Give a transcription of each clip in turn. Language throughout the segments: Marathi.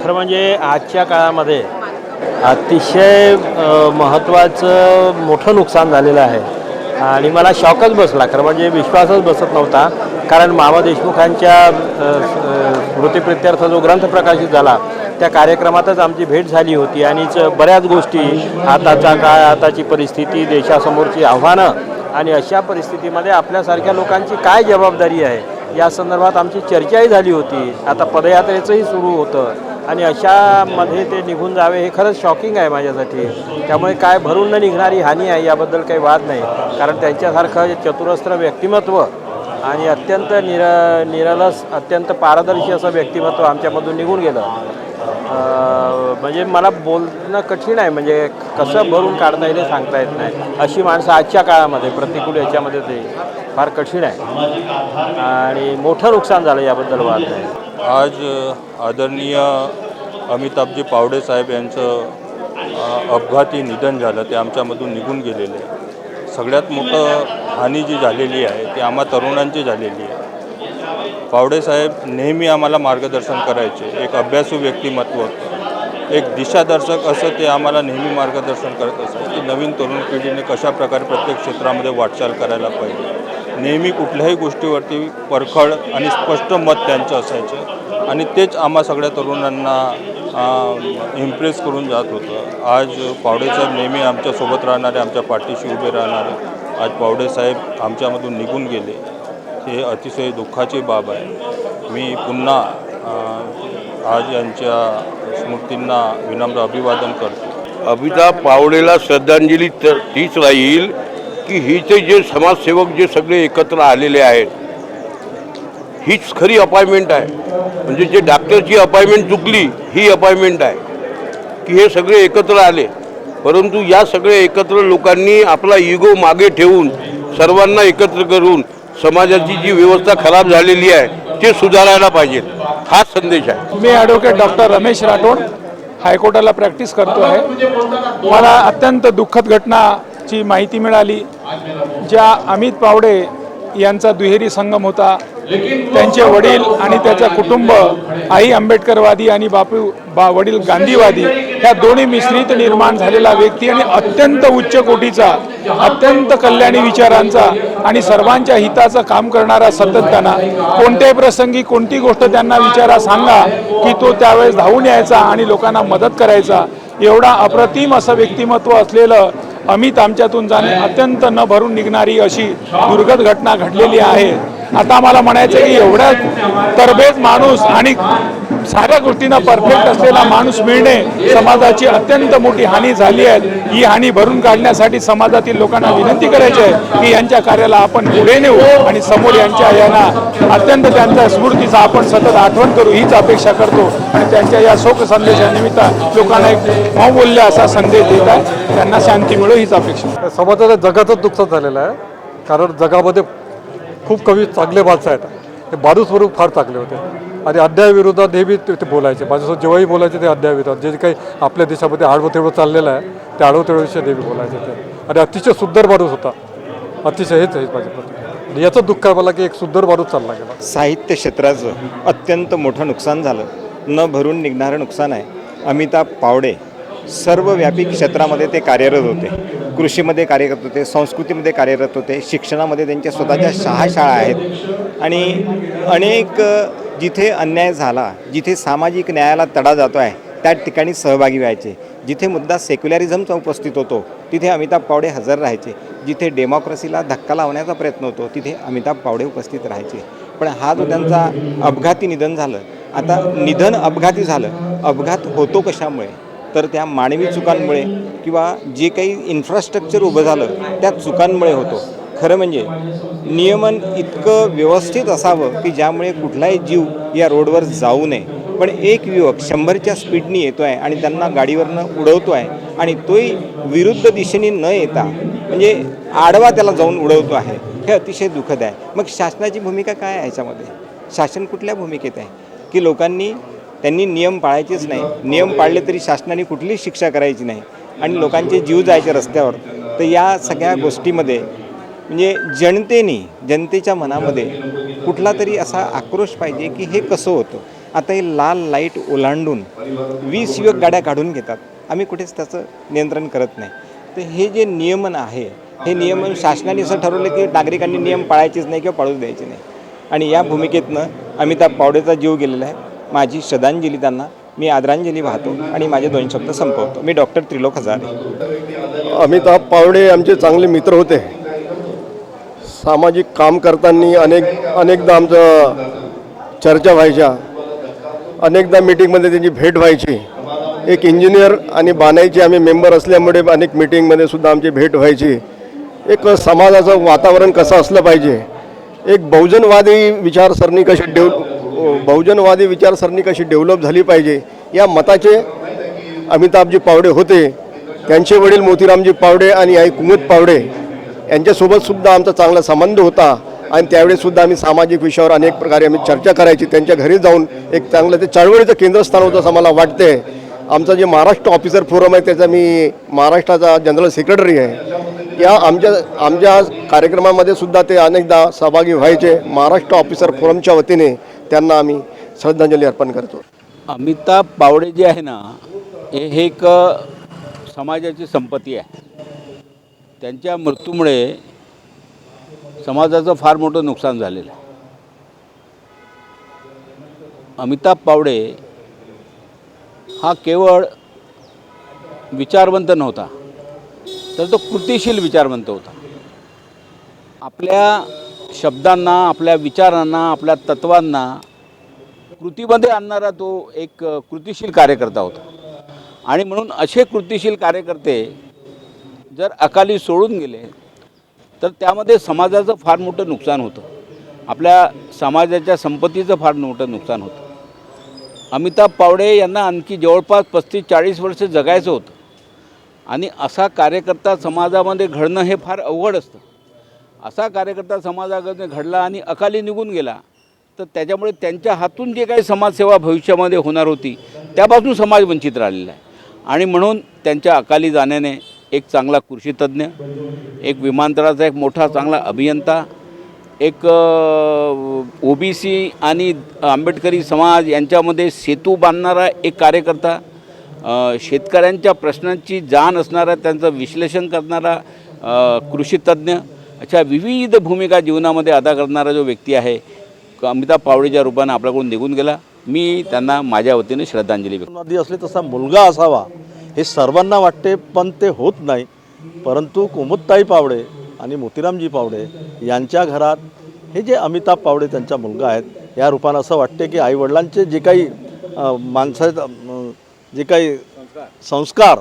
खरं म्हणजे आजच्या काळामध्ये अतिशय महत्त्वाचं मोठं नुकसान झालेलं आहे आणि मला शॉकच बसला. खरं म्हणजे विश्वासच बसत नव्हता. कारण मामा देशमुखांच्या स्मृतिप्रित्यर्थ जो ग्रंथ प्रकाशित झाला त्या कार्यक्रमातच आमची भेट झाली होती आणि बऱ्याच गोष्टी, आताचा काळ, आताची परिस्थिती, देशासमोरची आव्हानं आणि अशा परिस्थितीमध्ये आपल्यासारख्या लोकांची काय जबाबदारी आहे या संदर्भात आमची चर्चाही झाली होती. आता पदयात्रेचंही सुरू होतं आणि अशामध्ये ते निघून जावे हे खरंच शॉकिंग आहे माझ्यासाठी. त्यामुळे काय भरून न निघणारी हानी आहे याबद्दल काही वाद नाही. कारण त्यांच्यासारखं चतुरस्त्र व्यक्तिमत्व आणि अत्यंत निरलस, अत्यंत पारदर्शी असं व्यक्तिमत्व आमच्यामधून निघून गेलं. म्हणजे मला बोलणं कठीण आहे. म्हणजे कसं भरून काढता येईल सांगता येत नाही. अशी माणसं आजच्या काळामध्ये प्रतिकूल याच्यामध्ये ते फार कठीण आहे आणि मोठं नुकसान झालं, याबद्दल वाद नाही. आज आदरणीय अमिताभजी पावडे साहेब यांचं अपघाती निधन झालं. ते आमच्यामधून निघून गेलेले. सगळ्यात मोठं हानी जी झालेली आहे ती आम्हा तरुणांची झालेली आहे. पावडे साहेब नेहमी आम्हाला मार्गदर्शन करायचे. एक अभ्यासू व्यक्तिमत्व होतं, एक दिशादर्शक असं ते आम्हाला नेहमी मार्गदर्शन करत असत की नवीन तरुण पिढीने कशाप्रकारे प्रत्येक क्षेत्रामध्ये वाटचाल करायला पाहिजे. नेहमी कुठल्याही गोष्टीवरती परखड आणि स्पष्ट मत त्यांचं असायचं आणि तेच आम्हा सगळ्या तरुणांना इम्प्रेस करून जात होतं. आज पावडेसाहेब नेहमी आमच्यासोबत राहणारे, आमच्या पाठीशी उभे राहणारे, आज पावडेसाहेब आमच्यामधून निघून गेले. हे अतिशय दुःखाची बाब आहे. मी पुन्हा आज यांच्या स्मृतींना विनम्र अभिवादन करतो. अमिताभ पावडेला श्रद्धांजली तीच राहील की हिचे जे समाजसेवक जे सगळे एकत्र आलेले आहेत, हीच खरी अपॉइंटमेंट आहे. म्हणजे जे डॉक्टरची अपॉइंटमेंट चुकली, ही अपॉइंटमेंट आहे की हे सगळे एकत्र आले. परंतु या सगळ्या एकत्र लोकांनी आपला इगो मागे ठेवून सर्वांना एकत्र करून समाजाची जी व्यवस्था खराब झालेली आहे ते सुधारायला पाहिजे, हा संदेश आहे. मी ॲडव्होकेट डॉक्टर रमेश राठोड हायकोर्टाला प्रॅक्टिस करतो आहे. मला अत्यंत दुःखद घटनाची माहिती मिळाली. ज्या अमित पावडे यांचा दुहेरी संगम होता, त्यांचे वडील आणि त्याचं कुटुंब आई आंबेडकरवादी आणि वडील गांधीवादी, ह्या दोन्ही मिश्रित निर्माण झालेला व्यक्ती आणि अत्यंत उच्च कोटीचा, अत्यंत कल्याणी विचारांचा आणि सर्वांच्या हिताचं काम करणारा, सातत्यानं कोणत्याही प्रसंगी कोणती गोष्ट त्यांना विचारा सांगा की तो त्यावेळेस धावून यायचा आणि लोकांना मदत करायचा. एवढा अप्रतिम असं व्यक्तिमत्व असलेलं अमित आमच्यातून जाणे अत्यंत न भरून निघणारी अशी दुर्गत घटना घडलेली आहे. आता मला म्हणायचं की एवढा तरबेज माणूस आणि साऱ्या गोष्टींना परफेक्ट असलेला माणूस मिळणे समाजाची अत्यंत मोठी हानी झाली आहे. ही हानी भरून काढण्यासाठी समाजातील लोकांना विनंती करायची आहे की यांच्या कार्याला आपण पुढे नेऊ आणि समोर यांच्या यांना अत्यंत त्यांच्या स्मृतीचा आपण सतत आठवण करू, हीच अपेक्षा करतो. आणि त्यांच्या या शोक संदेशानिमित्त लोकांना एक मौल्य असा संदेश देत आहे. त्यांना शांती मिळो हीच अपेक्षा. समाजाच्या जगाचंच नुकसान झालेलं आहे. कारण जगामध्ये खूप कवी चांगले माणसं आहेत. ते बारू स्वरूप फार चांगले होते आणि अन्यायाविरोधात नेहमी ते बोलायचे. माझ्यासोबत जेव्हाही बोलायचे ते अन्यायाविरोधात, जे काही आपल्या देशामध्ये आडवं तेवढं चाललेलं आहे त्या आडवं तेवढ्याविषयी नेहमी बोलायचे ते. आणि अतिशय सुंदर माणूस होता. अतिशय हेच माझ्या प्रति याचं दुःख आहे मला की एक सुंदर माणूस चालला गेला. साहित्य क्षेत्राचं अत्यंत मोठं नुकसान झालं, न भरून निघणारं नुकसान आहे. अमिताभ पावडे सर्वव्यापी क्षेत्रामध्ये ते कार्यरत होते. कृषीमध्ये कार्यरत होते, संस्कृतीमध्ये कार्यरत होते, शिक्षणामध्ये त्यांच्या स्वतःच्या शाळा आहेत आणि अनेक जिथे अन्याय झाला, जिथे सामाजिक न्यायाला तडा जातो आहे त्या ठिकाणी सहभागी व्हायचे. जिथे मुद्दा सेक्युलरिझमचा उपस्थित होतो तिथे अमिताभ पावडे हजर राहायचे. जिथे डेमोक्रेसीला धक्का लावण्याचा प्रयत्न होतो तिथे अमिताभ पावडे उपस्थित राहायचे. पण हा जो त्यांचा अपघाती निधन झालं, आता निधन अपघाती झालं, अपघात होतो कशामुळे तर त्या मानवी चुकांमुळे किंवा जे काही इन्फ्रास्ट्रक्चर उभं झालं त्या चुकांमुळे होतो. खरं म्हणजे नियमन इतकं व्यवस्थित असावं की ज्यामुळे कुठलाही जीव या रोडवर जाऊ नये. पण एक युवक 100च्या स्पीडनी येतो आहे आणि त्यांना गाडीवरनं उडवतो आहे आणि तोही विरुद्ध दिशेने न येता म्हणजे आडवा त्याला जाऊन उडवतो आहे. हे अतिशय दुःखद आहे. मग शासनाची भूमिका काय आहे याच्यामध्ये? शासन कुठल्या भूमिकेत आहे की त्यांनी नियम पाळायचेच नाही, नियम पाळले तरी शासनाने कुठलीच शिक्षा करायची नाही आणि लोकांचे जीव जायचे रस्त्यावर. तर या सगळ्या गोष्टीमध्ये म्हणजे जनतेच्या मनामध्ये कुठला तरी असा आक्रोश पाहिजे की हे कसं होतं. आता हे लाल लाईट ओलांडून 20 युवक गाड्या काढून घेतात. आम्ही कुठेच त्याचं नियंत्रण करत नाही. तर हे जे नियमन आहे, हे नियमन शासनाने असं ठरवलं की नागरिकांनी नियम पाळायचेच नाही किंवा पाळू द्यायचे नाही. आणि या भूमिकेतनं अमिताभ पावडेचा जीव गेलेला आहे. माझी श्रद्धांजली त्यांना मी आदरांजली वाहतो आणि माझे 2 शब्द संपवतो. मी डॉक्टर त्रिलोक हजारे. अमिताभ पावडे आमचे चांगले मित्र होते. सामाजिक काम करताना अनेकदा आमचं चर्चा व्हायच्या, अनेकदा मीटिंगमध्ये त्यांची भेट व्हायची. एक इंजिनियर आणि बानाईचे आम्ही मेंबर असल्यामुळे अनेक मीटिंगमध्ये सुद्धा आमची भेट व्हायची. एक समाजाचं वातावरण कसं असलं पाहिजे, एक बहुजनवादी विचारसरणी कशी डेव्हलप झाली पाहिजे, या मताचे अमिताभजी पावडे होते. त्यांचे वडील मोतीरामजी पावडे आणि आई कुमुद पावडे यांच्यासोबत सुद्धा आमचा चांगला संबंध होता. आणि त्यावेळेसुद्धा आम्ही सामाजिक विषयावर अनेक प्रकारे आम्ही चर्चा करायची. त्यांच्या घरी जाऊन एक चांगलं ते चळवळीचं केंद्रस्थान होतं असं मला वाटते. आमचं जे महाराष्ट्र ऑफिसर फोरम आहे त्याचा मी महाराष्ट्राचा जनरल सेक्रेटरी आहे. या आमच्या कार्यक्रमामध्ये सुद्धा ते अनेकदा सहभागी व्हायचे. महाराष्ट्र ऑफिसर फोरमच्या वतीने त्यांना आम्ही श्रद्धांजली अर्पण करतो. अमिताभ पावडे जे आहे ना, हे एक समाजाची संपत्ती आहे. त्यांच्या मृत्यूमुळे समाजाचं फार मोठं नुकसान झालेलं आहे. अमिताभ पावडे हा केवळ विचारवंत नव्हता, तर तो कृतिशील विचारवंत होता. आपल्या शब्दांना, आपल्या विचारांना, आपल्या तत्वांना कृतीमध्ये आणणारा तो एक कृतिशील कार्यकर्ता होता. आणि म्हणून असे कृतिशील कार्यकर्ते जर अकाली सोडून गेले तर त्यामध्ये समाजाचं फार मोठं नुकसान होतं. आपल्या समाजाच्या संपत्तीचं फार मोठं नुकसान होतं. अमिताभ पावडे यांना आणखी जवळपास 35-40 वर्ष जगायचं होतं. आणि असा कार्यकर्ता समाजामध्ये घडणं हे फार अवघड असतं. असा कार्यकर्ता समाजामध्ये घडला आणि अकाली निघून गेला तर त्याच्यामुळे त्यांच्या हातून जे काही समाजसेवा भविष्यामध्ये होणार होती त्यापासून समाज वंचित राहिलेला आहे. आणि म्हणून त्यांच्या अकाली जाण्याने एक चांगला कृषीतज्ञ, एक विमानतळाचा एक मोठा चांगला अभियंता, एक OBC आणि आंबेडकरी समाज यांच्यामध्ये सेतू बांधणारा एक कार्यकर्ता, शेतकऱ्यांच्या प्रश्नांची जाण असणारा, त्यांचं विश्लेषण करणारा कृषीतज्ञ, अशा विविध भूमिका जीवनामध्ये अदा करणारा जो व्यक्ती आहे अमिताभ पावडेच्या रूपाने आपल्याकडून निघून गेला. मी त्यांना माझ्या वतीने श्रद्धांजली व्यक्त नदी असले तसा मुलगा असावा हे सर्वांना वाटते, पण ते होत नाही. परंतु कुमुदताई पावडे आणि मोतीरामजी पावडे यांच्या घरात हे जे अमिताभ पावडे त्यांचा मुलगा आहेत, या रूपानं असं वाटते की आईवडिलांचे जे काही जे काही संस्कार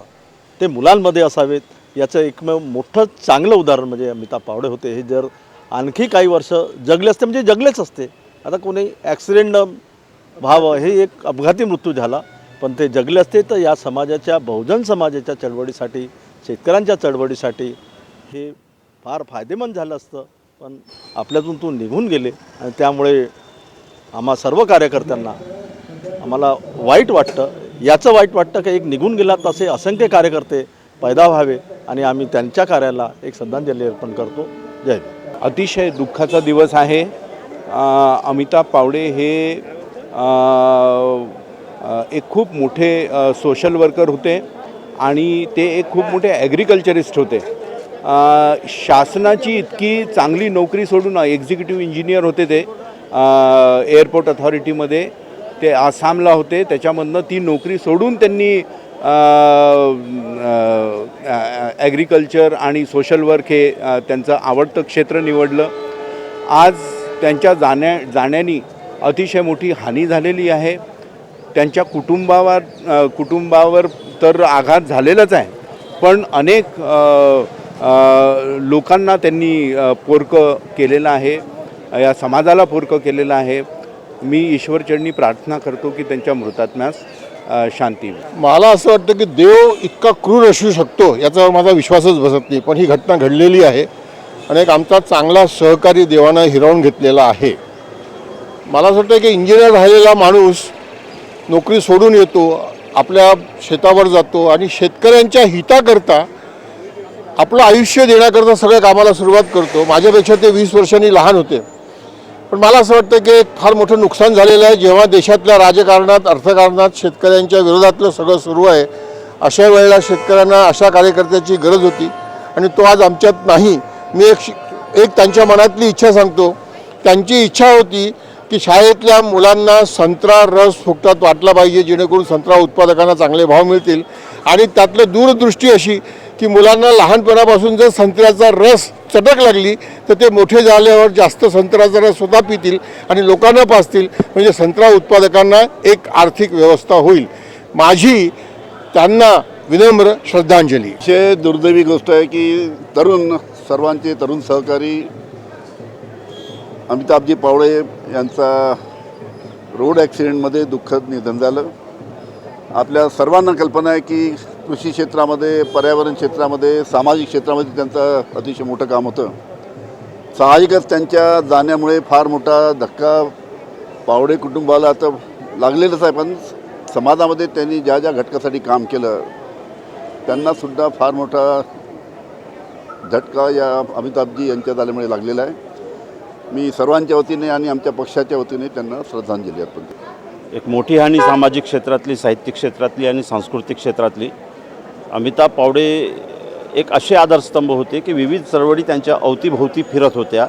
ते मुलांमध्ये असावेत, याचं एकमेव मोठं चांगलं उदाहरण म्हणजे अमिताभ पावडे होते. हे जर आणखी काही वर्ष जगले असते म्हणजे जगलेच असते. आता कोणी ॲक्सिडेंट व्हावं, हे एक अपघाती मृत्यू झाला, पण ते जगले असते तर या समाजाच्या, बहुजन समाजाच्या चळवळीसाठी, शेतकऱ्यांच्या चळवळीसाठी हे फार फायदेमंद झालं असतं. पण आपल्यातून तो निघून गेले आणि त्यामुळे आम्हा सर्व कार्यकर्त्यांना आम्हाला वाईट वाटतं. याचं वाईट वाटतं की एक निघून गेला तसे असंख्य कार्यकर्ते पैदा व्हावे आणि आम्ही त्यांच्या कार्याला एक श्रद्धांजली अर्पण करतो. जय हिंद. अतिशय दुःखाचा दिवस आहे. अमिताभ पावडे हे एक खूप मोठे सोशल वर्कर होते आणि ते एक खूप मोठे ॲग्रिकल्चरिस्ट होते. शासनाची इतकी चांगली नोकरी सोडून एक्झिक्युटिव्ह इंजिनियर होते ते एअरपोर्ट अथॉरिटीमध्ये. ते आसामला होते. त्याच्यामधनं ती नोकरी सोडून त्यांनी ॲग्रिकल्चर आणि सोशल वर्क हे त्यांचं आवडतं क्षेत्र निवडलं. आज त्यांच्या जाण्याने अतिशय मोठी हानी झालेली आहे. त्यांच्या कुटुंबावर तर आघात झालेलाच आहे, पण अनेक लोकांना त्यांनी पोरकं केलेलं आहे, या समाजाला पोरकं केलेलं आहे. मी ईश्वरचरणी प्रार्थना करतो की त्यांच्या मृतात्म्यास शांती मिळेल. मला असं वाटतं की देव इतका क्रूर असू शकतो याच्यावर माझा विश्वासच बसत नाही, पण ही घटना घडलेली आहे आणि एक आमचा चांगला सहकारी देवानं हिरावून घेतलेला आहे. मला असं वाटतं की इंजिनियर राहिलेला माणूस नोकरी सोडून येतो, आपल्या शेतावर जातो आणि शेतकऱ्यांच्या हिताकरता आपलं आयुष्य देण्याकरता सगळ्या कामाला सुरुवात करतो. माझ्यापेक्षा ते 20 वर्षांनी लहान होते, पण मला असं वाटतं की एक फार मोठं नुकसान झालेलं आहे. जेव्हा देशातल्या राजकारणात अर्थकारणात शेतकऱ्यांच्या विरोधातलं सगळं सुरू आहे, अशा वेळेला शेतकऱ्यांना अशा कार्यकर्त्याची गरज होती आणि तो आज आमच्यात नाही. मी एक त्यांच्या मनातली इच्छा सांगतो. त्यांची इच्छा होती की शाळेतल्या मुलांना संत्रा रस फुकटात वाटला पाहिजे, जेणेकरून संत्रा उत्पादकांना चांगले भाव मिळतील. आणि त्यातलं दूरदृष्टी अशी की मुलांना लहानपणापासून जर संत्र्याचा रस चटक लागली तर ते मोठे झाल्यावर जास्त संत्र्याचा रस स्वतः पितील आणि लोकांना पाजतील, म्हणजे संत्रा उत्पादकांना एक आर्थिक व्यवस्था होईल. माझी त्यांना विनम्र श्रद्धांजली. अतिशय दुर्दैवी गोष्ट आहे की सर्वांचे तरुण सहकारी अमिताभजी पावडे यांचा रोड ॲक्सिडेंटमध्ये दुःखद निधन झालं. आपल्या सर्वांना कल्पना आहे की कृषी क्षेत्रामध्ये, पर्यावरण क्षेत्रामध्ये, सामाजिक क्षेत्रामध्ये त्यांचं अतिशय मोठं काम होतं. साहजिकच त्यांच्या जाण्यामुळे फार मोठा धक्का पावडे कुटुंबाला आता लागलेलंच आहे. पण समाजामध्ये त्यांनी ज्या ज्या घटकासाठी काम केलं त्यांनासुद्धा फार मोठा झटका या अमिताभजी यांच्या झाल्यामुळे लागलेला आहे. मी सर्वांच्या वतीने आणि आमच्या पक्षाच्या वतीने त्यांना श्रद्धांजली अर्पण करतो. एक मोठी हानी सामाजिक क्षेत्रातली, साहित्यिक क्षेत्रातली आणि सांस्कृतिक क्षेत्रातली. अमिताभ पावडे एक असे आधारस्तंभ होते की विविध चळवळी त्यांच्या अवतीभोवती फिरत होत्या.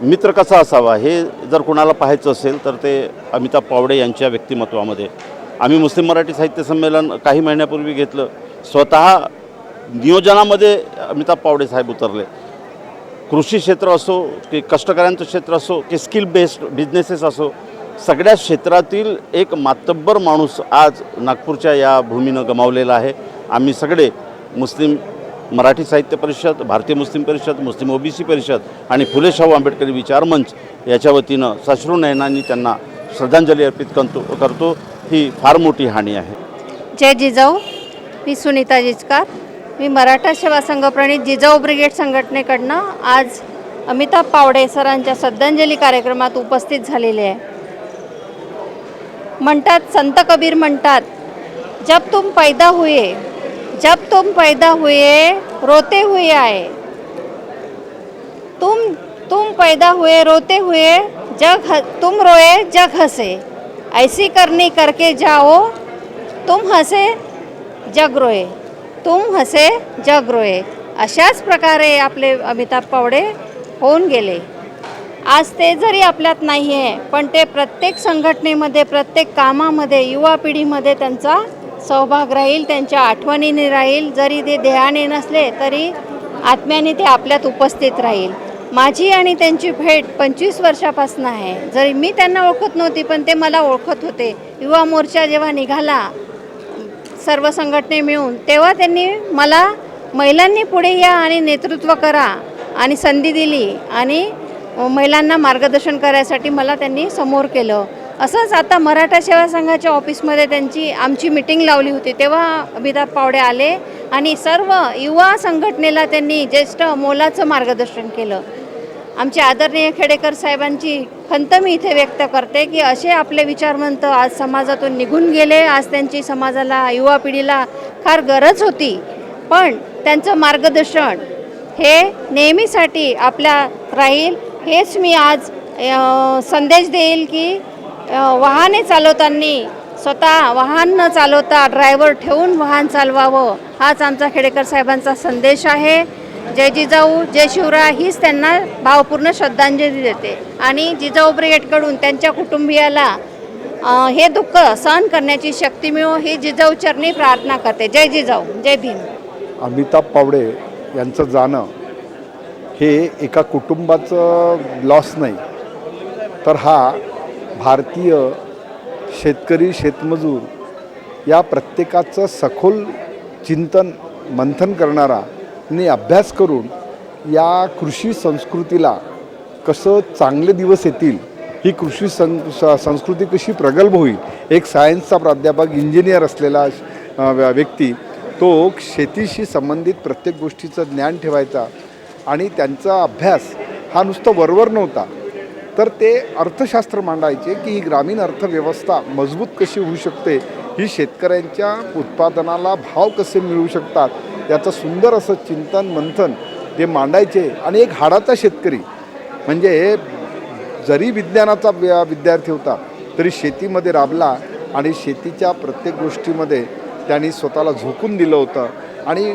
मित्र कसा असावा हे जर कोणाला पाहायचं असेल तर ते अमिताभ पावडे यांच्या व्यक्तिमत्वामध्ये. आम्ही मुस्लिम मराठी साहित्य संमेलन काही महिन्यापूर्वी घेतलं. स्वतः नियोजनामध्ये अमिताभ पावडे साहेब उतरले. कृषी क्षेत्र असो की कष्टकऱ्यांचं क्षेत्र असो की स्किल बेस्ड बिझनेसेस असो, सगळ्या क्षेत्रातील एक मातब्बर माणूस आज नागपूरच्या या भूमीनं गमावलेला आहे. आम्ही सगळे मुस्लिम मराठी साहित्य परिषद, भारतीय मुस्लिम परिषद, मुस्लिम ओबीसी परिषद आणि फुले शाहू आंबेडकरी विचार मंच याच्या वतीनं साश्रू नयनांनी त्यांना श्रद्धांजली अर्पित करतो. ही फार मोठी हानी आहे. जय जिजाऊ. मी सुनीता जिचकार. मी मराठा सेवा संघ प्रणित जिजाऊ ब्रिगेड संघटनेकडनं आज अमिताभ पावडे सरांच्या श्रद्धांजली कार्यक्रमात उपस्थित झालेले आहे. म्हणतात, संत कबीर म्हणतात, जब तुम पैदा हुए रोते हुए आए, तुम पैदा हुए रोते हुए, तुम रोए जग हंसे, ऐसी करनी करके जाओ, तुम हंसे जग रोए, तुम हसे जग रोए. अशाच प्रकारे आपले अमिताभ पावडे होऊन गेले. आज ते जरी आपल्यात नाही आहे, पण ते प्रत्येक संघटनेमध्ये, प्रत्येक कामामध्ये, युवा पिढीमध्ये त्यांचा सहभाग राहील, त्यांच्या आठवणीने राहील. जरी ते देहाने नसले तरी आत्म्याने ते आपल्यात उपस्थित राहील. माझी आणि त्यांची भेट 25 वर्षापासून आहे. जरी मी त्यांना ओळखत नव्हती पण ते मला ओळखत होते. युवा मोर्चा जेव्हा निघाला सर्व संघटने मिळून, तेव्हा त्यांनी मला महिलांनी पुढे या आणि नेतृत्व करा आणि संधी दिली आणि महिलांना मार्गदर्शन करायसाठी मला त्यांनी समोर केलं. असंच आता मराठा सेवा संघाच्या ऑफिसमध्ये आमची मीटिंग लावली होती, तेव्हा अमिताभ पावडे आले आणि सर्व युवा संघटनेला त्यांनी ज्येष्ठ मोलाचं मार्गदर्शन केलं. आमचे आदरणीय खेडेकर साहेबांची खंत मी इथे व्यक्त करते की असे आपले विचारवंत आज समाजातून निघून गेले. आज त्यांची समाजाला, युवा पिढीला फार गरज होती, पण त्यांचं मार्गदर्शन हे नेहमीसाठी आपल्यात राहील. हेच मी आज संदेश देईल की वाहने चालवताना स्वतः वाहन न चालवता ड्रायव्हर ठेवून वाहन चालवावं, हाच आमचा खेडेकर साहेबांचा संदेश आहे. जय जिजाऊ, जय शिवराय हीच त्यांना भावपूर्ण श्रद्धांजली देते आणि जिजाऊ ब्रिगेडकडून त्यांच्या कुटुंबियाला हे दुःख सहन करण्याची शक्ती मिळो ही जिजाऊ चरणी प्रार्थना करते. जय जिजाऊ, जय भीम. अमिताभ पावडे यांचं जाणं हे एका कुटुंबाचं लॉस नाही, तर हा भारतीय शेतकरी, शेतमजूर या प्रत्येकाचं सखोल चिंतन मंथन करणारा आणि अभ्यास करून या कृषी संस्कृतीला कसं चांगले दिवस येतील, ही कृषी संस्कृती कशी प्रगल्भ होईल. एक सायन्सचा प्राध्यापक, इंजिनियर असलेला व्यक्ती तो शेतीशी संबंधित प्रत्येक गोष्टीचं ज्ञान ठेवायचा आणि त्यांचा अभ्यास हा नुसतं वरवर नव्हता, तर ते अर्थशास्त्र मांडायचे की ही ग्रामीण अर्थव्यवस्था मजबूत कशी होऊ शकते, ही शेतकऱ्यांच्या उत्पादनाला भाव कसे मिळू शकतात, याचं सुंदर असं चिंतन मंथन ते मांडायचे. आणि एक हाडाचा शेतकरी म्हणजे जरी विज्ञानाचा विद्यार्थी होता तरी शेतीमध्ये राबला आणि शेतीच्या प्रत्येक गोष्टीमध्ये त्यांनी स्वतःला झोकून दिलं होतं आणि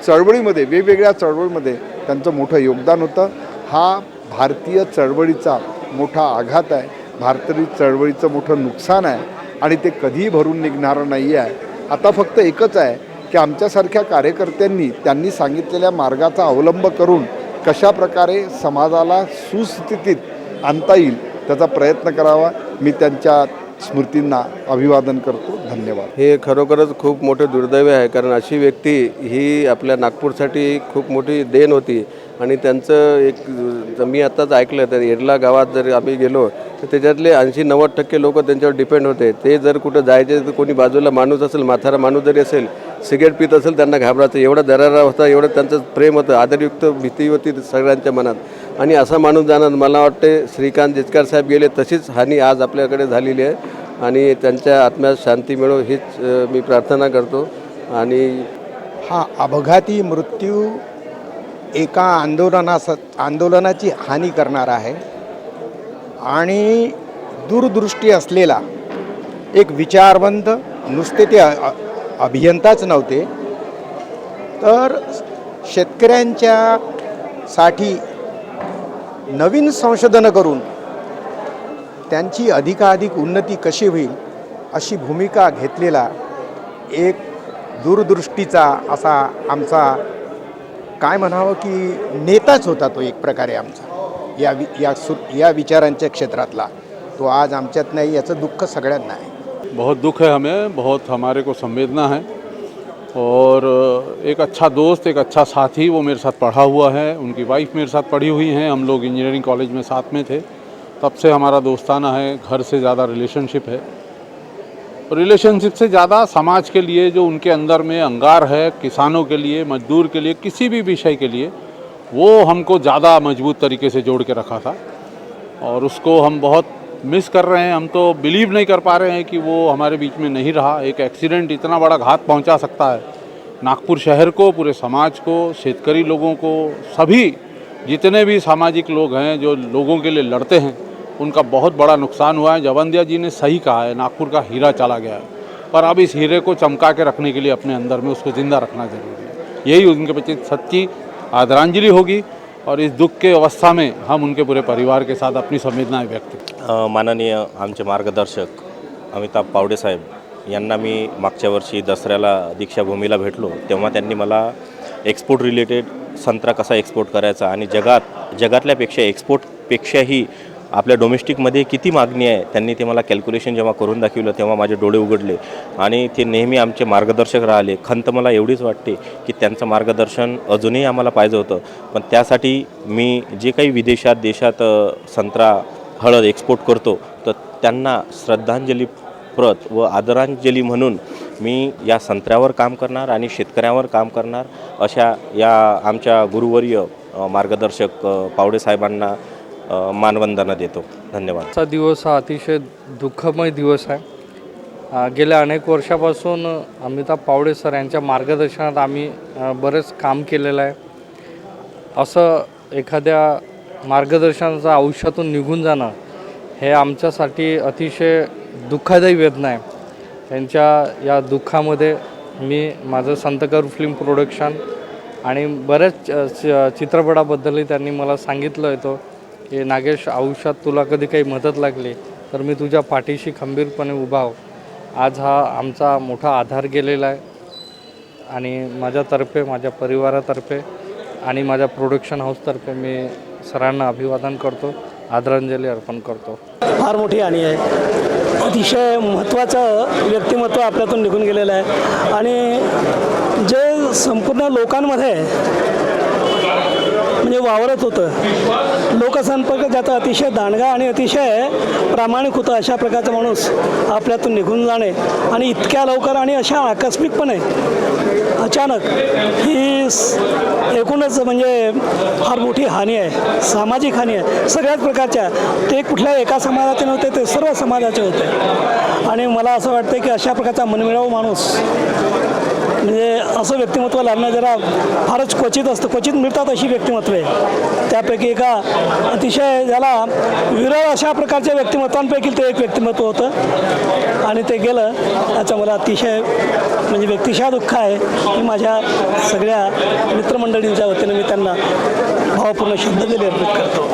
चळवळीमध्ये वेगवेगळ्या चळवळीमध्ये त्यांचं मोठं योगदान होतं. हा भारतीय चळवळीचा मोठा आघात आहे, भारतीय चळवळीचं मोठं नुकसान आहे आणि ते कधीही भरून निघणारं नाही आहे. आता फक्त एकच आहे की आमच्यासारख्या कार्यकर्त्यांनी त्यांनी सांगितलेल्या मार्गाचा अवलंब करून कशा प्रकारे समाजाला सुस्थितीत आणता येईल त्याचा प्रयत्न करावा. मी त्यांच्या स्मृतींना अभिवादन करतो. धन्यवाद. हे खरोखरच खूप मोठं दुर्दैव आहे, कारण अशी व्यक्ती ही आपल्या नागपूरसाठी खूप मोठी देण होती आणि त्यांचं एक मी आत्ताच ऐकलं तर एरला गावात जर आम्ही गेलो तर त्याच्यातले 80-90% लोक त्यांच्यावर डिपेंड होते. ते जर कुठं जायचे तर कोणी बाजूला माणूस असेल, म्हातारा माणूस जरी असेल, सिगरेट पित असेल त्यांना घाबरायचं, एवढा दरारा होता, एवढं त्यांचं प्रेम होतं, आदरयुक्त भीती होती सगळ्यांच्या मनात. आणि असा माणूस जाणार मला वाटते श्रीकांत जिचकार साहेब गेले तशीच हानी आज आपल्याकडे झालेली आहे आणि त्यांच्या आत्म्यात शांती मिळो हीच मी प्रार्थना करतो. आणि हा अपघाती मृत्यू एका आंदोलनाची हानी करणारा आहे आणि दूरदृष्टी असलेला एक विचारवंत, नुसते ते अभियंताच नव्हते तर शेतकऱ्यांच्या साठी नवीन संशोधनं करून त्यांची अधिकाधिक उन्नती कशी होईल अशी भूमिका घेतलेला एक दूरदृष्टीचा असा आमचा काय म्हणावं की नेताच होता तो एक प्रकारे आमचा या विचारांच्या क्षेत्रातला. तो आज आमच्यात नाही, याचं दुःख सगळ्यांना आहे. बहुत दुख है हमें, बहुत हमारे को संवेदना है और एक अच्छा दोस्त, एक अच्छा साथी वो मेरे साथ पढ़ा हुआ है, उनकी वाइफ मेरे साथ पढ़ी हुई हैं, हम लोग इंजीनियरिंग कॉलेज में साथ में थे, तब से हमारा दोस्ताना है, घर से ज़्यादा रिलेशनशिप है. रिलेशनशिप से ज़्यादा समाज के लिए जो उनके अंदर में अंगार है, किसानों के लिए, मजदूर के लिए, किसी भी विषय के लिए, वो हमको ज़्यादा मजबूत तरीके से जोड़ के रखा था और उसको हम बहुत मिस कर रहे हैं. हम तो बिलीव नहीं कर पा रहे हैं कि वो हमारे बीच में नहीं रहा. एक एक्सीडेंट इतना बड़ा घात पहुंचा सकता है नागपुर शहर को, पूरे समाज को, शेतकरी लोगों को, सभी जितने भी सामाजिक लोग हैं जो लोगों के लिए लड़ते हैं उनका बहुत बड़ा नुकसान हुआ है. जवंदिया जी ने सही कहा है, नागपुर का हीरा चला गया है, पर अब इस हीरे को चमका के रखने के लिए अपने अंदर में उसको ज़िंदा रखना जरूरी है. यही उनके प्रति सच्ची आदरांजलि होगी और इस दुख के अवस्था में हम उनके पूरे परिवार के साथ अपनी संवेदनाएं व्यक्त करते. माननीय आमचे मार्गदर्शक अमिताभ पावडे साहेब यांना मी मागच्या वर्षी दसऱ्याला दीक्षाभूमीला भेटलो तेव्हा त्यांनी मला एक्सपोर्ट रिलेटेड संत्रा कसा एक्सपोर्ट करायचा आणि जगातल्यापेक्षा एक्सपोर्टपेक्षाही आपल्या डोमेस्टिकमध्ये किती मागणी आहे त्यांनी ते मला कॅल्क्युलेशन जेव्हा करून दाखवलं तेव्हा माझे डोळे उघडले आणि ते नेहमी आमचे मार्गदर्शक राहिले. खंत मला एवढीच वाटते की त्यांचं मार्गदर्शन अजूनही आम्हाला पाहिजे होतं, पण त्यासाठी मी जे काही विदेशात देशात संत्रा हळद एक्सपोर्ट करतो तर त्यांना श्रद्धांजलीप्रत व आदरांजली म्हणून मी या संत्र्यावर काम करणार आणि शेतकऱ्यावर काम करणार अशा या आमच्या गुरुवर्य मार्गदर्शक पावडे साहेबांना मानवंदना देतो. धन्यवाद. आजचा दिवस हा अतिशय दुःखमय दिवस आहे. गेल्या अनेक वर्षापासून अमिताभ पावडे सर यांच्या मार्गदर्शनात आम्ही बरेच काम केलेलं आहे. असं एखाद्या मार्गदर्शनाचं आयुष्यातून निघून जाणं हे आमच्यासाठी अतिशय दुःखदायी वेदना आहे. त्यांच्या या दुःखामध्ये मी माझं संतकर फिल्म प्रोडक्शन आणि बऱ्याच चित्रपटाबद्दलही त्यांनी मला सांगितलं होतं की नागेश, आयुष्यात तुला कधी काही मदत लागली तर मी तुझ्या पाठीशी खंबीरपणे उभा हो. आज हा आमचा मोठा आधार गेलेला आहे आणि माझ्यातर्फे, माझ्या परिवारातर्फे आणि माझ्या प्रोडक्शन हाऊसतर्फे मी सरांना अभिवादन करतो, आदरांजली अर्पण करतो. फार मोठी हानी आहे. अतिशय महत्त्वाचं व्यक्तिमत्व आपल्यातून निघून गेलेलं आहे आणि जे संपूर्ण लोकांमध्ये म्हणजे वावरत होतं, लोकसंपर्क ज्याचा अतिशय दांडगा आणि अतिशय प्रामाणिक होता, अशा प्रकारचा माणूस आपल्यातून निघून जाणे आणि इतक्या लवकर आणि अशा आकस्मिकपणे अचानक ही एकूणच म्हणजे फार मोठी हानी आहे, सामाजिक हानी आहे सगळ्याच प्रकारच्या. ते कुठल्या एका समाजाचे नव्हते, ते सर्व समाजाचे होते आणि मला असं वाटतं की अशा प्रकारचा मनमिळावू माणूस म्हणजे असं व्यक्तिमत्व लाभणं जरा फारच क्वचित असतं, क्वचित मिळतात अशी व्यक्तिमत्वे. त्यापैकी एका अतिशय ज्याला विरळ अशा प्रकारच्या व्यक्तिमत्वांपैकी ते एक व्यक्तिमत्व होतं आणि ते गेलं. याचं मला अतिशय म्हणजे व्यक्तिशः दुःख आहे की माझ्या सगळ्या मित्रमंडळींच्या वतीनं मी त्यांना भावपूर्ण श्रद्धांजली अर्पित करतो.